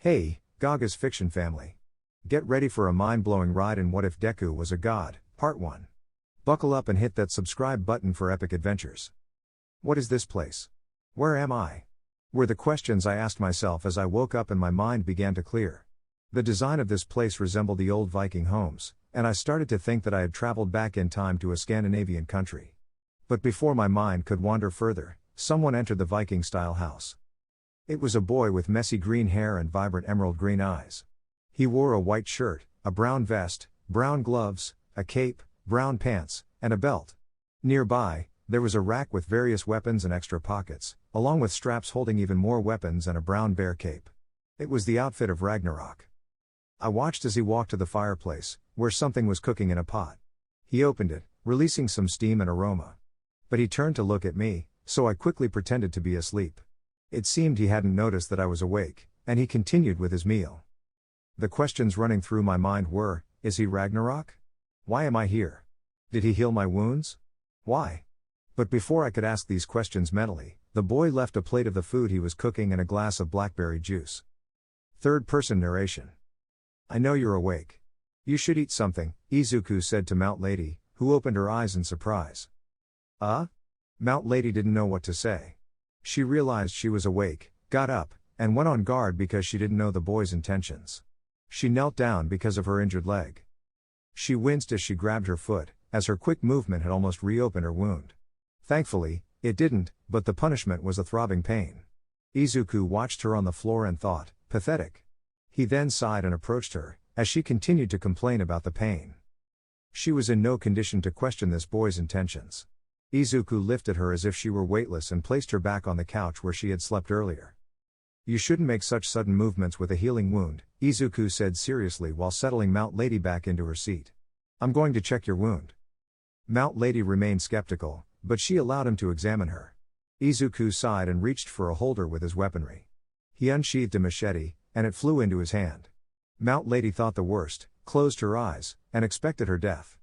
Hey, Gaga's fiction family. Get ready for a mind-blowing ride in What If Deku Was a God, Part 1. Buckle up and hit that subscribe button for epic adventures. What is this place? Where am I? Were the questions I asked myself as I woke up and my mind began to clear. The design of this place resembled the old Viking homes, and I started to think that I had traveled back in time to a Scandinavian country. But before my mind could wander further, someone entered the Viking-style house. It was a boy with messy green hair and vibrant emerald green eyes. He wore a white shirt, a brown vest, brown gloves, a cape, brown pants, and a belt. Nearby, there was a rack with various weapons and extra pockets, along with straps holding even more weapons and a brown bear cape. It was the outfit of Ragnarok. I watched as he walked to the fireplace, where something was cooking in a pot. He opened it, releasing some steam and aroma. But he turned to look at me, so I quickly pretended to be asleep. It seemed he hadn't noticed that I was awake, and he continued with his meal. The questions running through my mind were, is he Ragnarok? Why am I here? Did he heal my wounds? Why? But before I could ask these questions mentally, the boy left a plate of the food he was cooking and a glass of blackberry juice. Third-person narration. I know you're awake. You should eat something, Izuku said to Mount Lady, who opened her eyes in surprise. Mount Lady didn't know what to say. She realized she was awake, got up, and went on guard because she didn't know the boy's intentions. She knelt down because of her injured leg. She winced as she grabbed her foot, as her quick movement had almost reopened her wound. Thankfully, it didn't, but the punishment was a throbbing pain. Izuku watched her on the floor and thought, pathetic. He then sighed and approached her, as she continued to complain about the pain. She was in no condition to question this boy's intentions. Izuku lifted her as if she were weightless and placed her back on the couch where she had slept earlier. You shouldn't make such sudden movements with a healing wound, Izuku said seriously while settling Mount Lady back into her seat. I'm going to check your wound. Mount Lady remained skeptical, but she allowed him to examine her. Izuku sighed and reached for a holder with his weaponry. He unsheathed a machete, and it flew into his hand. Mount Lady thought the worst, closed her eyes, and expected her death.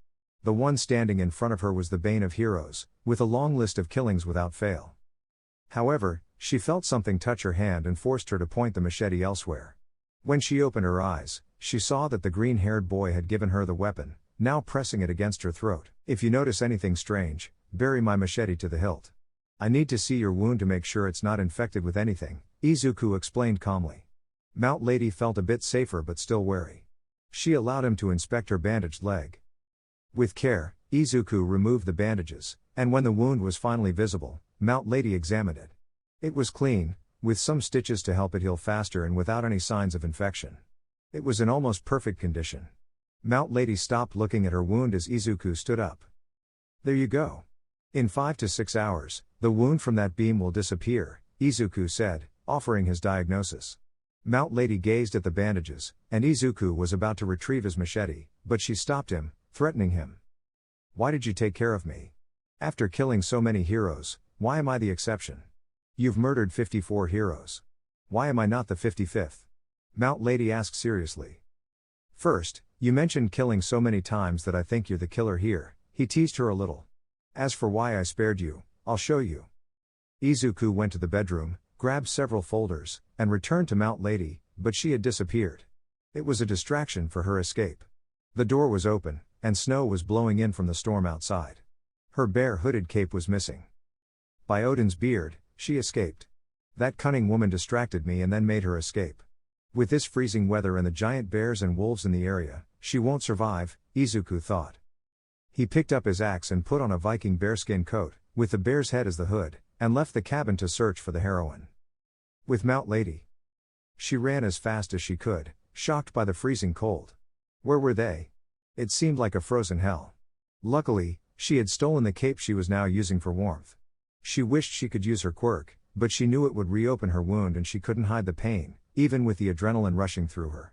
The one standing in front of her was the bane of heroes, with a long list of killings without fail. However, she felt something touch her hand and forced her to point the machete elsewhere. When she opened her eyes, she saw that the green-haired boy had given her the weapon, now pressing it against her throat. If you notice anything strange, bury my machete to the hilt. I need to see your wound to make sure it's not infected with anything, Izuku explained calmly. Mount Lady felt a bit safer but still wary. She allowed him to inspect her bandaged leg. With care, Izuku removed the bandages, and when the wound was finally visible, Mount Lady examined it. It was clean, with some stitches to help it heal faster and without any signs of infection. It was in almost perfect condition. Mount Lady stopped looking at her wound as Izuku stood up. There you go. In 5 to 6 hours, the wound from that beam will disappear, Izuku said, offering his diagnosis. Mount Lady gazed at the bandages, and Izuku was about to retrieve his machete, but she stopped him, threatening him. Why did you take care of me? After killing so many heroes, why am I the exception? You've murdered 54 heroes. Why am I not the 55th? Mount Lady asked seriously. First, you mentioned killing so many times that I think you're the killer here, he teased her a little. As for why I spared you, I'll show you. Izuku went to the bedroom, grabbed several folders, and returned to Mount Lady, but she had disappeared. It was a distraction for her escape. The door was open, and snow was blowing in from the storm outside. Her bare hooded cape was missing. By Odin's beard, she escaped. That cunning woman distracted me and then made her escape. With this freezing weather and the giant bears and wolves in the area, she won't survive, Izuku thought. He picked up his axe and put on a Viking bearskin coat, with the bear's head as the hood, and left the cabin to search for the heroine. With Mount Lady. She ran as fast as she could, shocked by the freezing cold. Where were they? It seemed like a frozen hell. Luckily, she had stolen the cape she was now using for warmth. She wished she could use her quirk, but she knew it would reopen her wound and she couldn't hide the pain, even with the adrenaline rushing through her.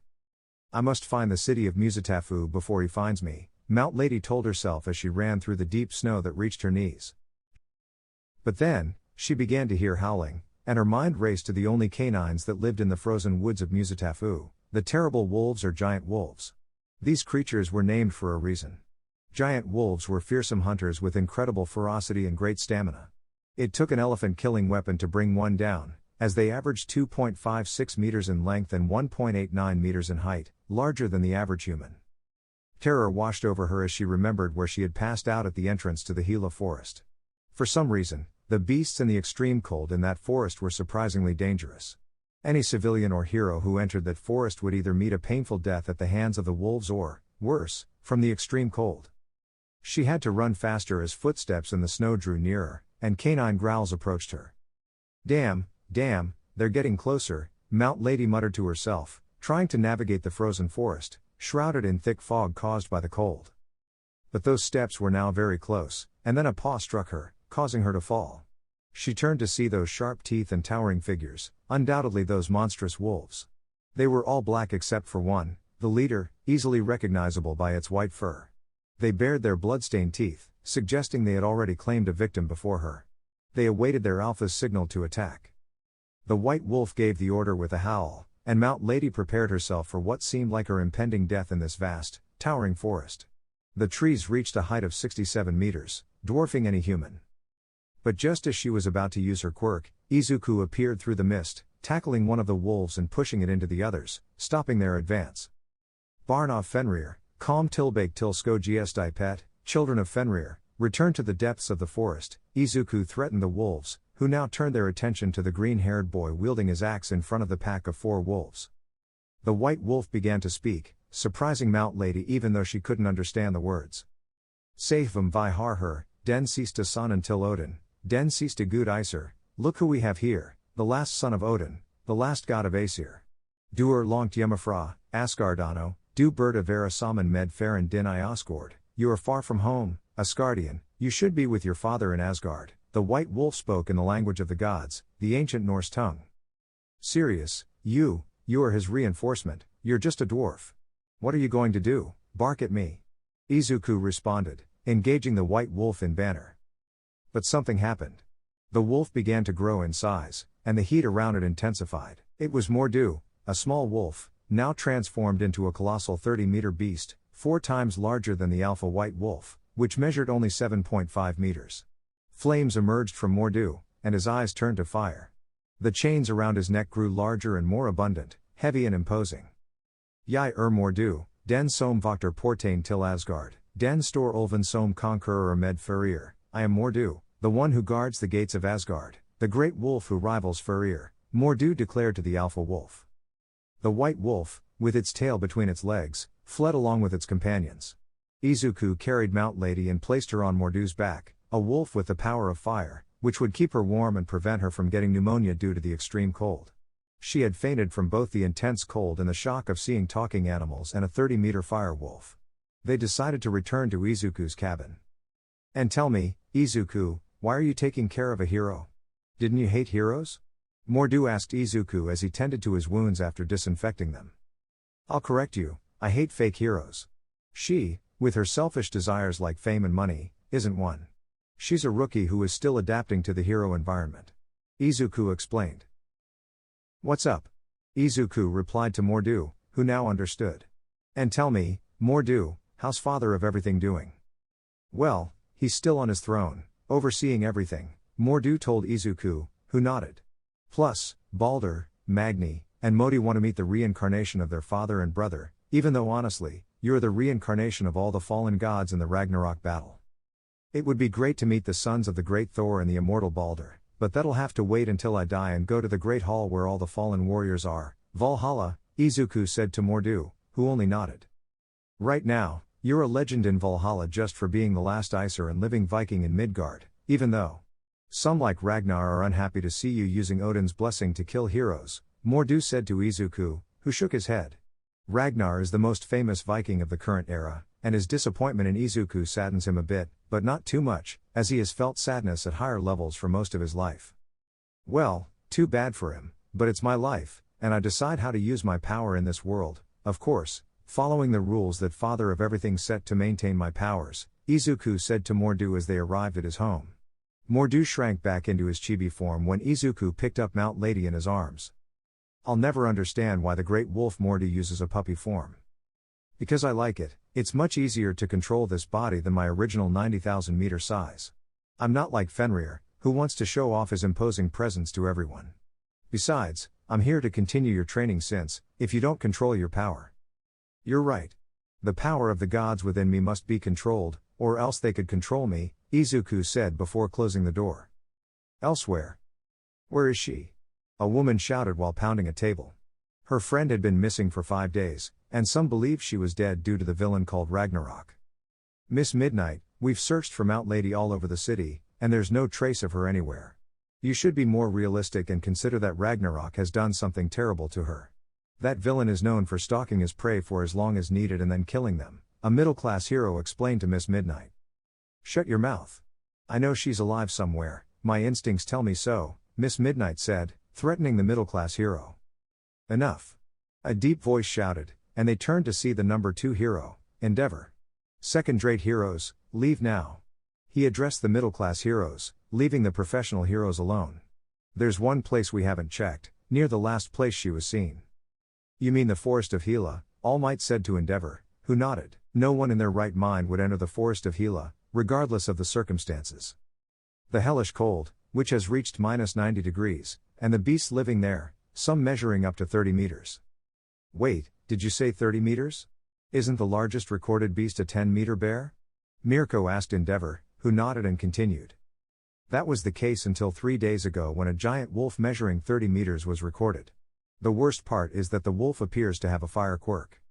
I must find the city of Muzatafu before he finds me, Mount Lady told herself as she ran through the deep snow that reached her knees. But then, she began to hear howling, and her mind raced to the only canines that lived in the frozen woods of Muzatafu, the terrible wolves or giant wolves. These creatures were named for a reason. Giant wolves were fearsome hunters with incredible ferocity and great stamina. It took an elephant-killing weapon to bring one down, as they averaged 2.56 meters in length and 1.89 meters in height, larger than the average human. Terror washed over her as she remembered where she had passed out at the entrance to the Gila forest. For some reason, the beasts and the extreme cold in that forest were surprisingly dangerous. Any civilian or hero who entered that forest would either meet a painful death at the hands of the wolves or, worse, from the extreme cold. She had to run faster as footsteps in the snow drew nearer, and canine growls approached her. Damn, they're getting closer, Mount Lady muttered to herself, trying to navigate the frozen forest, shrouded in thick fog caused by the cold. But those steps were now very close, and then a paw struck her, causing her to fall. She turned to see those sharp teeth and towering figures, undoubtedly those monstrous wolves. They were all black except for one, the leader, easily recognizable by its white fur. They bared their blood-stained teeth, suggesting they had already claimed a victim before her. They awaited their alpha's signal to attack. The white wolf gave the order with a howl, and Mount Lady prepared herself for what seemed like her impending death in this vast, towering forest. The trees reached a height of 67 meters, dwarfing any human. But just as she was about to use her quirk, Izuku appeared through the mist, tackling one of the wolves and pushing it into the others, stopping their advance. Barnov Fenrir, Calm Tilbake Tilsko Gstipet, children of Fenrir, returned to the depths of the forest. Izuku threatened the wolves, who now turned their attention to the green-haired boy wielding his axe in front of the pack of 4 wolves. The white wolf began to speak, surprising Mount Lady even though she couldn't understand the words. Saifum vi har her, den sista son until Odin, den sista gud Iser, look who we have here, the last son of Odin, the last god of Aesir. Duer longt Yemafra, Asgardano, du bird of Vera Saman med Farron din I Osgord, you are far from home, Asgardian, you should be with your father in Asgard. The white wolf spoke in the language of the gods, the ancient Norse tongue. Sirius, you are his reinforcement, you're just a dwarf. What are you going to do, bark at me? Izuku responded, engaging the white wolf in banter. But something happened. The wolf began to grow in size, and the heat around it intensified. It was Mordu, a small wolf, now transformed into a colossal 30-meter beast, 4 times larger than the alpha white wolf, which measured only 7.5 meters. Flames emerged from Mordu, and his eyes turned to fire. The chains around his neck grew larger and more abundant, heavy and imposing. Jai Mordu, den som vokter portain til Asgard, den stor ulven som conqueror med Farir, I am Mordu, the one who guards the gates of Asgard, the great wolf who rivals Farir, Mordu declared to the alpha wolf. The white wolf, with its tail between its legs, fled along with its companions. Izuku carried Mount Lady and placed her on Mordu's back, a wolf with the power of fire, which would keep her warm and prevent her from getting pneumonia due to the extreme cold. She had fainted from both the intense cold and the shock of seeing talking animals and a 30-meter fire wolf. They decided to return to Izuku's cabin. And tell me, Izuku, why are you taking care of a hero? Didn't you hate heroes? Mordu asked Izuku as he tended to his wounds after disinfecting them. I'll correct you, I hate fake heroes. She, with her selfish desires like fame and money, isn't one. She's a rookie who is still adapting to the hero environment. Izuku explained. What's up? Izuku replied to Mordu, who now understood. And tell me, Mordu, how's father of everything doing? Well, he's still on his throne, overseeing everything, Mordu told Izuku, who nodded. Plus, Balder, Magni, and Modi want to meet the reincarnation of their father and brother, even though honestly, you're the reincarnation of all the fallen gods in the Ragnarok battle. It would be great to meet the sons of the great Thor and the immortal Balder, but that'll have to wait until I die and go to the great hall where all the fallen warriors are, Valhalla, Izuku said to Mordu, who only nodded. Right now, you're a legend in Valhalla just for being the last Iser and living Viking in Midgard, even though some like Ragnar are unhappy to see you using Odin's blessing to kill heroes, Mordu said to Izuku, who shook his head. Ragnar is the most famous Viking of the current era, and his disappointment in Izuku saddens him a bit, but not too much, as he has felt sadness at higher levels for most of his life. Well, too bad for him, but it's my life, and I decide how to use my power in this world, of course, following the rules that Father of Everything set to maintain my powers, Izuku said to Mordu as they arrived at his home. Mordu shrank back into his chibi form when Izuku picked up Mount Lady in his arms. I'll never understand why the great wolf Mordu uses a puppy form. Because I like it, it's much easier to control this body than my original 90,000 meter size. I'm not like Fenrir, who wants to show off his imposing presence to everyone. Besides, I'm here to continue your training since, if you don't control your power. You're right. The power of the gods within me must be controlled, or else they could control me, Izuku said before closing the door. Elsewhere. Where is she? A woman shouted while pounding a table. Her friend had been missing for 5 days, and some believed she was dead due to the villain called Ragnarok. Miss Midnight, we've searched for Mount Lady all over the city, and there's no trace of her anywhere. You should be more realistic and consider that Ragnarok has done something terrible to her. That villain is known for stalking his prey for as long as needed and then killing them, a middle-class hero explained to Miss Midnight. Shut your mouth. I know she's alive somewhere, my instincts tell me so, Miss Midnight said, threatening the middle-class hero. Enough. A deep voice shouted, and they turned to see the number 2 hero, Endeavor. Second-rate heroes, leave now. He addressed the middle-class heroes, leaving the professional heroes alone. There's one place we haven't checked, near the last place she was seen. You mean the Forest of Hela, All Might said to Endeavor, who nodded. No one in their right mind would enter the Forest of Hela, regardless of the circumstances. The hellish cold, which has reached -90 degrees, and the beasts living there, some measuring up to 30 meters. Wait, did you say 30 meters? Isn't the largest recorded beast a 10-meter bear? Mirko asked Endeavor, who nodded and continued. That was the case until 3 days ago when a giant wolf measuring 30 meters was recorded. The worst part is that the wolf appears to have a fire quirk.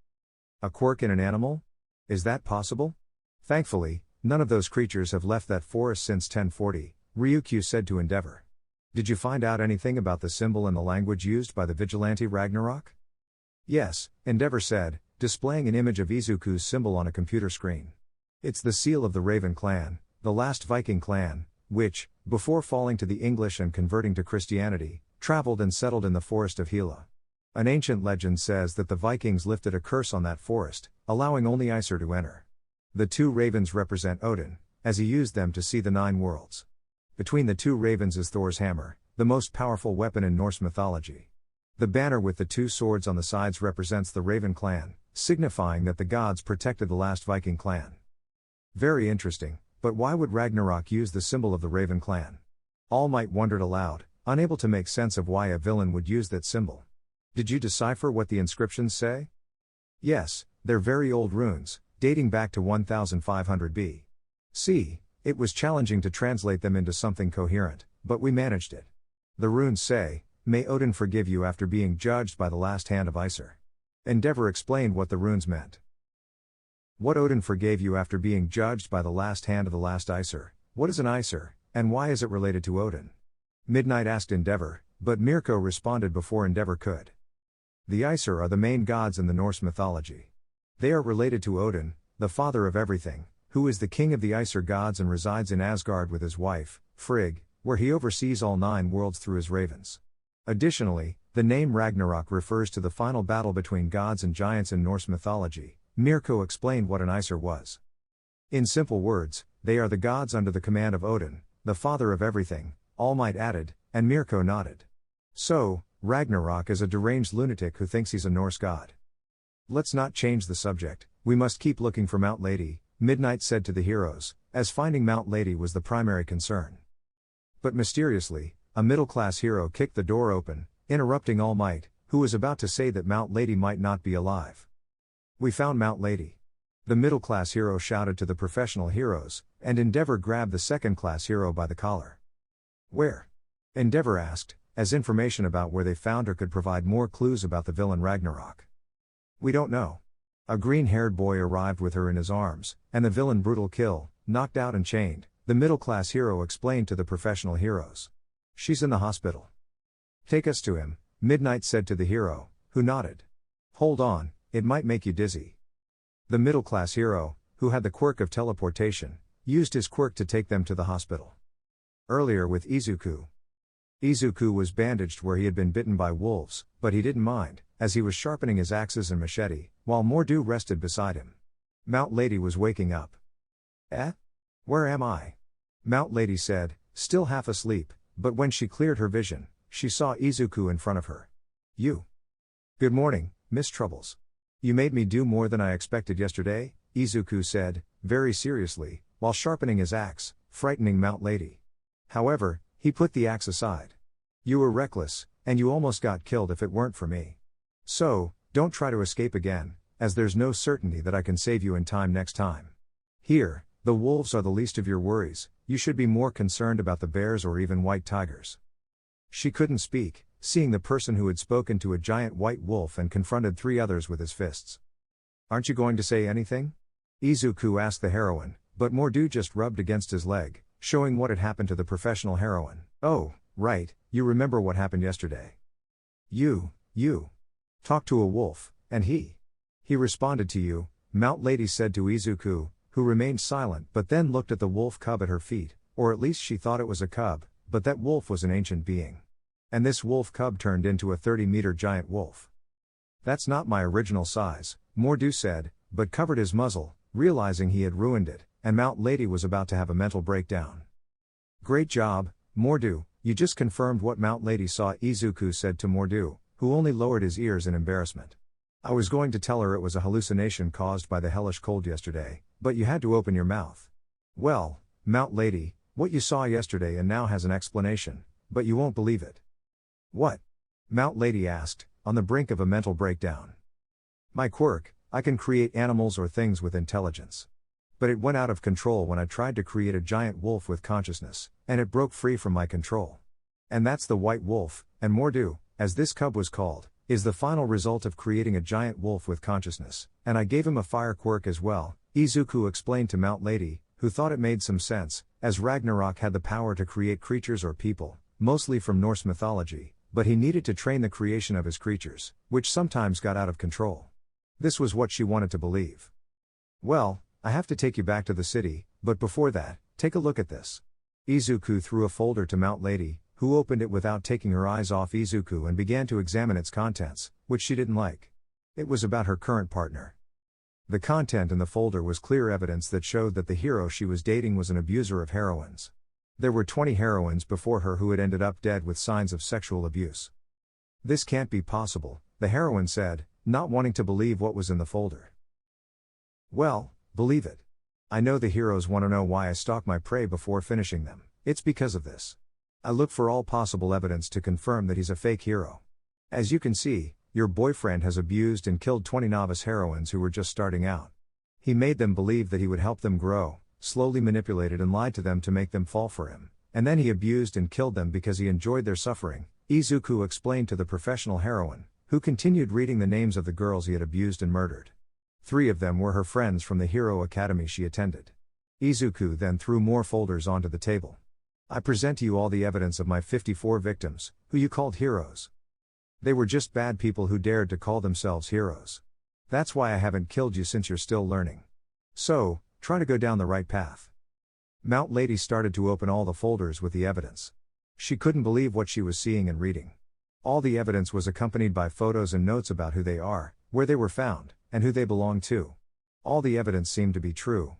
A quirk in an animal? Is that possible? Thankfully, none of those creatures have left that forest since 1040, Ryukyu said to Endeavor. Did you find out anything about the symbol and the language used by the vigilante Ragnarok? Yes, Endeavor said, displaying an image of Izuku's symbol on a computer screen. It's the seal of the Raven clan, the last Viking clan, which, before falling to the English and converting to Christianity, traveled and settled in the Forest of Hela. An ancient legend says that the Vikings lifted a curse on that forest, allowing only Aesir to enter. The 2 ravens represent Odin, as he used them to see the 9 worlds. Between the 2 ravens is Thor's hammer, the most powerful weapon in Norse mythology. The banner with the 2 swords on the sides represents the Raven clan, signifying that the gods protected the last Viking clan. Very interesting, but why would Ragnarok use the symbol of the Raven clan? All Might wondered aloud, unable to make sense of why a villain would use that symbol. Did you decipher what the inscriptions say? Yes, they're very old runes, dating back to 1500 B.C. It was challenging to translate them into something coherent, but we managed it. The runes say, "May Odin forgive you after being judged by the last hand of Aesir." Endeavor explained what the runes meant. What Odin forgave you after being judged by the last hand of the last Aesir? What is an Aesir, and why is it related to Odin? Midnight asked Endeavor, but Mirko responded before Endeavor could. The Aesir are the main gods in the Norse mythology. They are related to Odin, the father of everything, who is the king of the Aesir gods and resides in Asgard with his wife, Frigg, where he oversees all 9 worlds through his ravens. Additionally, the name Ragnarok refers to the final battle between gods and giants in Norse mythology. Mirko explained what an Aesir was. In simple words, they are the gods under the command of Odin, the father of everything, All Might added, and Mirko nodded. So, Ragnarok is a deranged lunatic who thinks he's a Norse god. Let's not change the subject, we must keep looking for Mount Lady, Midnight said to the heroes, as finding Mount Lady was the primary concern. But mysteriously, a middle-class hero kicked the door open, interrupting All Might, who was about to say that Mount Lady might not be alive. We found Mount Lady. The middle-class hero shouted to the professional heroes, and Endeavor grabbed the second-class hero by the collar. Where? Endeavor asked, as information about where they found her could provide more clues about the villain Ragnarok. We don't know. A green-haired boy arrived with her in his arms, and the villain brutal kill, knocked out and chained, the middle-class hero explained to the professional heroes. She's in the hospital. Take us to him, Midnight said to the hero, who nodded. Hold on, it might make you dizzy. The middle-class hero, who had the quirk of teleportation, used his quirk to take them to the hospital. Earlier with Izuku. Izuku was bandaged where he had been bitten by wolves, but he didn't mind, as he was sharpening his axes and machete, while Mordu rested beside him. Mount Lady was waking up. Eh? Where am I? Mount Lady said, still half asleep, but when she cleared her vision, she saw Izuku in front of her. You. Good morning, Miss Troubles. You made me do more than I expected yesterday, Izuku said, very seriously, while sharpening his axe, frightening Mount Lady. However, he put the axe aside. You were reckless, And you almost got killed if it weren't for me. So, don't try to escape again, as there's no certainty that I can save you in time next time. Here, the wolves are the least of your worries, you should be more concerned about the bears or even white tigers. She couldn't speak, seeing the person who had spoken to a giant white wolf and confronted 3 others with his fists. Aren't you going to say anything? Izuku asked the heroine, but Mordu just rubbed against his leg, showing what had happened to the professional heroine. Oh, right, you remember what happened yesterday. You talked to a wolf, and he responded to you, Mount Lady said to Izuku, who remained silent but then looked at the wolf cub at her feet, or at least she thought it was a cub, but that wolf was an ancient being. And this wolf cub turned into a 30-meter giant wolf. That's not my original size, Mordu said, but covered his muzzle, realizing he had ruined it, and Mount Lady was about to have a mental breakdown. Great job, Mordu, you just confirmed what Mount Lady saw, Izuku said to Mordu, who only lowered his ears in embarrassment. I was going to tell her it was a hallucination caused by the hellish cold yesterday, but you had to open your mouth. Well, Mount Lady, what you saw yesterday and now has an explanation, but you won't believe it. What? Mount Lady asked, on the brink of a mental breakdown. My quirk, I can create animals or things with intelligence. But it went out of control when I tried to create a giant wolf with consciousness, and it broke free from my control. And that's the white wolf, and Mordu, as this cub was called, is the final result of creating a giant wolf with consciousness, and I gave him a fire quirk as well, Izuku explained to Mount Lady, who thought it made some sense, as Ragnarok had the power to create creatures or people, mostly from Norse mythology, but he needed to train the creation of his creatures, which sometimes got out of control. This was what she wanted to believe. Well, I have to take you back to the city, but before that, take a look at this. Izuku threw a folder to Mount Lady, who opened it without taking her eyes off Izuku and began to examine its contents, which she didn't like. It was about her current partner. The content in the folder was clear evidence that showed that the hero she was dating was an abuser of heroines. There were 20 heroines before her who had ended up dead with signs of sexual abuse. This can't be possible, the heroine said, not wanting to believe what was in the folder. Well, believe it. I know the heroes want to know why I stalk my prey before finishing them. It's because of this. I look for all possible evidence to confirm that he's a fake hero. As you can see, your boyfriend has abused and killed 20 novice heroines who were just starting out. He made them believe that he would help them grow, slowly manipulated and lied to them to make them fall for him, and then he abused and killed them because he enjoyed their suffering, Izuku explained to the professional heroine, who continued reading the names of the girls he had abused and murdered. 3 of them were her friends from the Hero Academy she attended. Izuku then threw more folders onto the table. I present to you all the evidence of my 54 victims, who you called heroes. They were just bad people who dared to call themselves heroes. That's why I haven't killed you since you're still learning. So, try to go down the right path. Mount Lady started to open all the folders with the evidence. She couldn't believe what she was seeing and reading. All the evidence was accompanied by photos and notes about who they are, where they were found, and who they belonged to. All the evidence seemed to be true.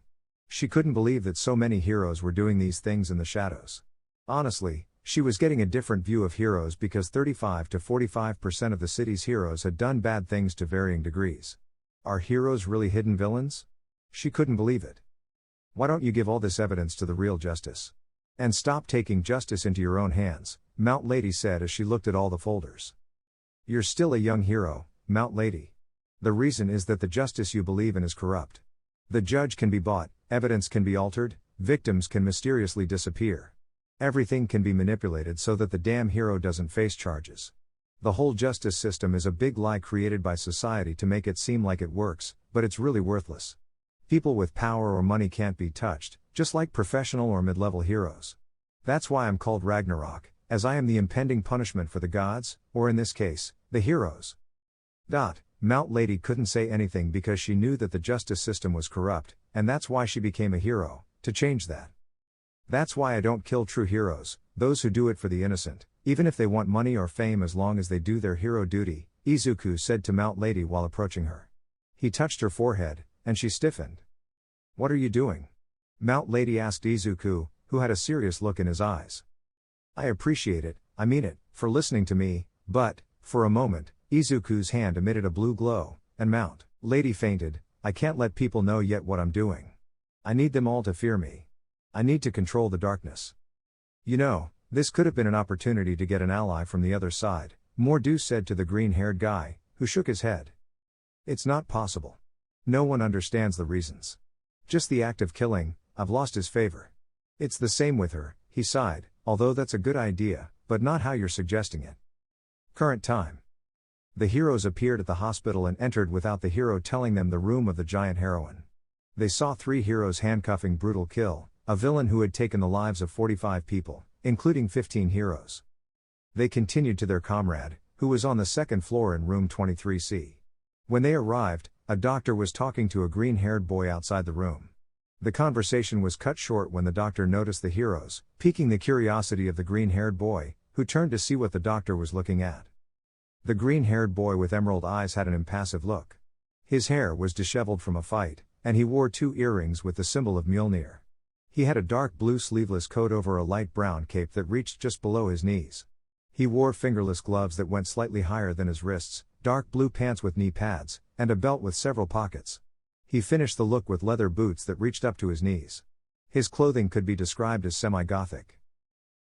She couldn't believe that so many heroes were doing these things in the shadows. Honestly, she was getting a different view of heroes because 35 to 45% of the city's heroes had done bad things to varying degrees. Are heroes really hidden villains? She couldn't believe it. Why don't you give all this evidence to the real justice? And stop taking justice into your own hands, Mount Lady said as she looked at all the folders. You're still a young hero, Mount Lady. The reason is that the justice you believe in is corrupt. The judge can be bought, evidence can be altered, victims can mysteriously disappear. Everything can be manipulated so that the damn hero doesn't face charges. The whole justice system is a big lie created by society to make it seem like it works, but it's really worthless. People with power or money can't be touched, just like professional or mid-level heroes. That's why I'm called Ragnarok, as I am the impending punishment for the gods, or in this case, the heroes. Mount Lady couldn't say anything because she knew that the justice system was corrupt, and that's why she became a hero, to change that. That's why I don't kill true heroes, those who do it for the innocent, even if they want money or fame as long as they do their hero duty, Izuku said to Mount Lady while approaching her. He touched her forehead, and she stiffened. What are you doing? Mount Lady asked Izuku, who had a serious look in his eyes. I appreciate it, I mean it, for listening to me, but, for a moment, Izuku's hand emitted a blue glow, and Mount Lady fainted. I can't let people know yet what I'm doing. I need them all to fear me. I need to control the darkness. You know, this could have been an opportunity to get an ally from the other side, Mordu said to the green-haired guy, who shook his head. It's not possible. No one understands the reasons. Just the act of killing, I've lost his favor. It's the same with her, he sighed, although that's a good idea, but not how you're suggesting it. Current time. The heroes appeared at the hospital and entered without the hero telling them the room of the giant heroine. They saw 3 heroes handcuffing brutal kill, a villain who had taken the lives of 45 people, including 15 heroes. They continued to their comrade, who was on the 2nd floor in room 23C. When they arrived, a doctor was talking to a green-haired boy outside the room. The conversation was cut short when the doctor noticed the heroes, piquing the curiosity of the green-haired boy, who turned to see what the doctor was looking at. The green-haired boy with emerald eyes had an impassive look. His hair was disheveled from a fight, and he wore 2 earrings with the symbol of Mjolnir. He had a dark blue sleeveless coat over a light brown cape that reached just below his knees. He wore fingerless gloves that went slightly higher than his wrists, dark blue pants with knee pads, and a belt with several pockets. He finished the look with leather boots that reached up to his knees. His clothing could be described as semi-gothic.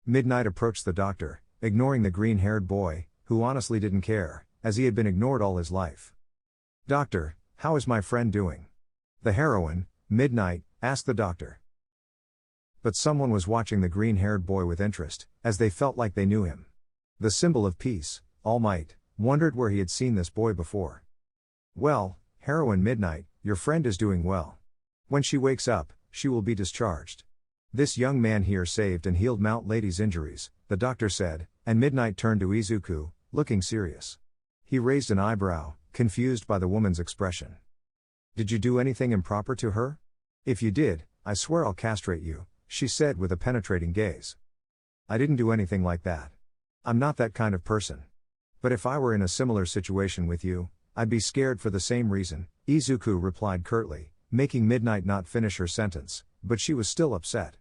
Midnight approached the doctor, ignoring the green-haired boy, who honestly didn't care, as he had been ignored all his life. "Doctor, how is my friend doing?" The heroine, Midnight, asked the doctor. But someone was watching the green-haired boy with interest, as they felt like they knew him. The symbol of peace, All Might, wondered where he had seen this boy before. "Well, heroine Midnight, your friend is doing well. When she wakes up, she will be discharged. This young man here saved and healed Mount Lady's injuries," the doctor said, and Midnight turned to Izuku, looking serious. He raised an eyebrow, confused by the woman's expression. "Did you do anything improper to her? If you did, I swear I'll castrate you," she said with a penetrating gaze. "I didn't do anything like that. I'm not that kind of person. But if I were in a similar situation with you, I'd be scared for the same reason," Izuku replied curtly, making Midnight not finish her sentence, but she was still upset.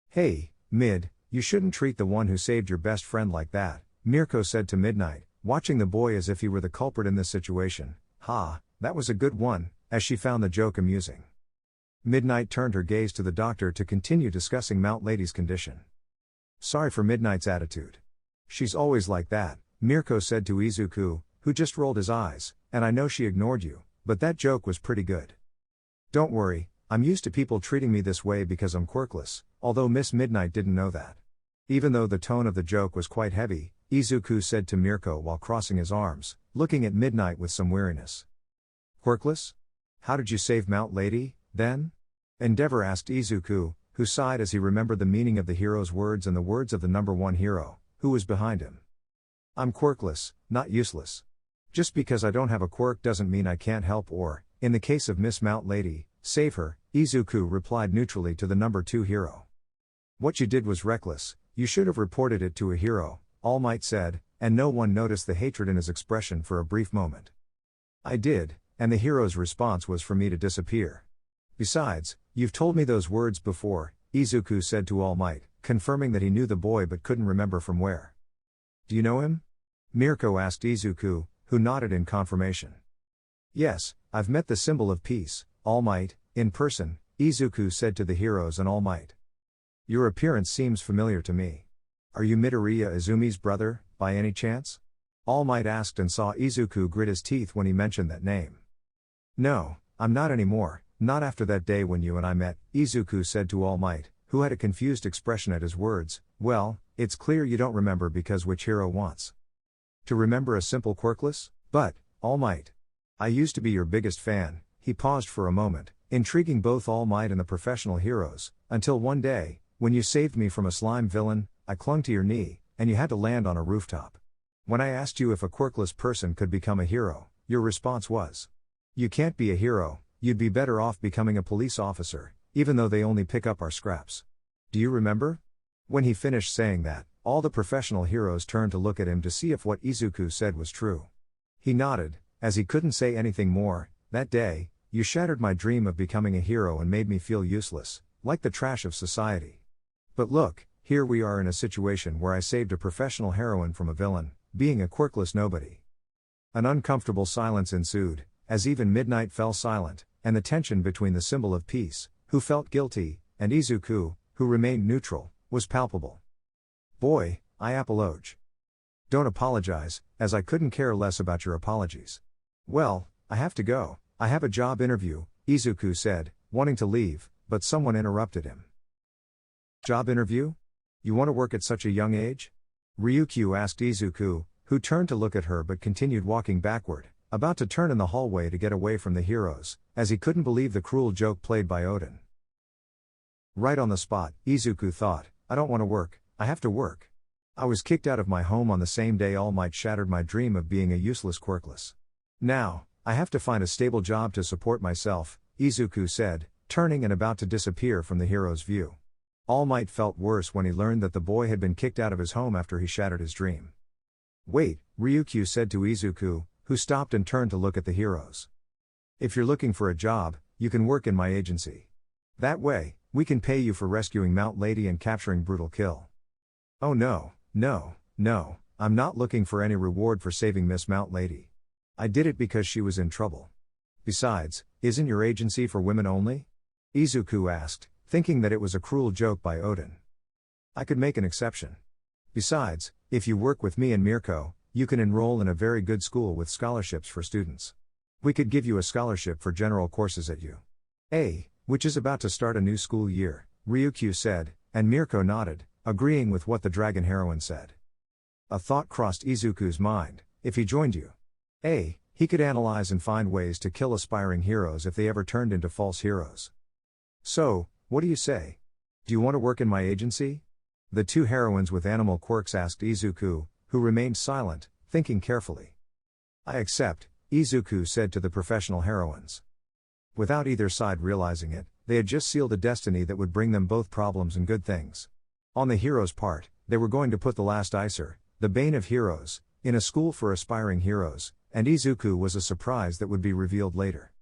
"Hey, Mid, you shouldn't treat the one who saved your best friend like that," Mirko said to Midnight, watching the boy as if he were the culprit in this situation. "Ha, that was a good one," as she found the joke amusing. Midnight turned her gaze to the doctor to continue discussing Mount Lady's condition. "Sorry for Midnight's attitude. She's always like that," Mirko said to Izuku, who just rolled his eyes, "and I know she ignored you, but that joke was pretty good." "Don't worry, I'm used to people treating me this way because I'm quirkless," although Miss Midnight didn't know that. Even though the tone of the joke was quite heavy, Izuku said to Mirko while crossing his arms, looking at Midnight with some weariness. "Quirkless? How did you save Mount Lady, then?" Endeavor asked Izuku, who sighed as he remembered the meaning of the hero's words and the words of the number 1 hero, who was behind him. "I'm quirkless, not useless. Just because I don't have a quirk doesn't mean I can't help or, in the case of Miss Mount Lady, save her," Izuku replied neutrally to the number 2 hero. "What you did was reckless, you should have reported it to a hero," All Might said, and no one noticed the hatred in his expression for a brief moment. "I did, and the hero's response was for me to disappear. Besides, you've told me those words before," Izuku said to All Might, confirming that he knew the boy but couldn't remember from where. "Do you know him?" Mirko asked Izuku, who nodded in confirmation. "Yes, I've met the symbol of peace, All Might, in person," Izuku said to the heroes and All Might. "Your appearance seems familiar to me. Are you Midoriya Izumi's brother, by any chance?" All Might asked and saw Izuku grit his teeth when he mentioned that name. "No, I'm not anymore, not after that day when you and I met," Izuku said to All Might, who had a confused expression at his words. "Well, it's clear you don't remember because which hero wants to remember a simple quirkless? But, All Might, I used to be your biggest fan." He paused for a moment, intriguing both All Might and the professional heroes, until one day, when you saved me from a slime villain, I clung to your knee, and you had to land on a rooftop. When I asked you if a quirkless person could become a hero, your response was, "You can't be a hero, you'd be better off becoming a police officer, even though they only pick up our scraps. Do you remember?" When he finished saying that, all the professional heroes turned to look at him to see if what Izuku said was true. He nodded, as he couldn't say anything more. "That day, you shattered my dream of becoming a hero and made me feel useless, like the trash of society. But look, here we are in a situation where I saved a professional heroine from a villain, being a quirkless nobody." An uncomfortable silence ensued, as even Midnight fell silent, and the tension between the symbol of peace, who felt guilty, and Izuku, who remained neutral, was palpable. "Boy, I apologe. Don't apologize, as I couldn't care less about your apologies. Well, I have to go. I have a job interview, Izuku said, wanting to leave, but someone interrupted him. Job interview? You want to work at such a young age? Ryukyu asked Izuku, who turned to look at her but continued walking backward, about to turn in the hallway to get away from the heroes, as he couldn't believe the cruel joke played by Odin. Right on the spot, Izuku thought, I don't want to work, I have to work. I was kicked out of my home on the same day All Might shattered my dream of being a useless quirkless. Now, I have to find a stable job to support myself, Izuku said, turning and about to disappear from the hero's view. All Might felt worse when he learned that the boy had been kicked out of his home after he shattered his dream. Wait, Ryukyu said to Izuku, who stopped and turned to look at the heroes. If you're looking for a job, you can work in my agency. That way, we can pay you for rescuing Mount Lady and capturing Brutal Kill. Oh no, I'm not looking for any reward for saving Miss Mount Lady. I did it because she was in trouble. Besides, isn't your agency for women only? Izuku asked, thinking that it was a cruel joke by Odin. I could make an exception. Besides, if you work with me and Mirko, you can enroll in a very good school with scholarships for students. We could give you a scholarship for general courses at UA, which is about to start a new school year, Ryukyu said, and Mirko nodded, agreeing with what the dragon heroine said. A thought crossed Izuku's mind: if he joined UA, he could analyze and find ways to kill aspiring heroes if they ever turned into false heroes. So, what do you say? Do you want to work in my agency? The two heroines with animal quirks asked Izuku, who remained silent, thinking carefully. I accept, Izuku said to the professional heroines. Without either side realizing it, they had just sealed a destiny that would bring them both problems and good things. On the heroes' part, they were going to put the last Icer, the bane of heroes, in a school for aspiring heroes, and Izuku was a surprise that would be revealed later.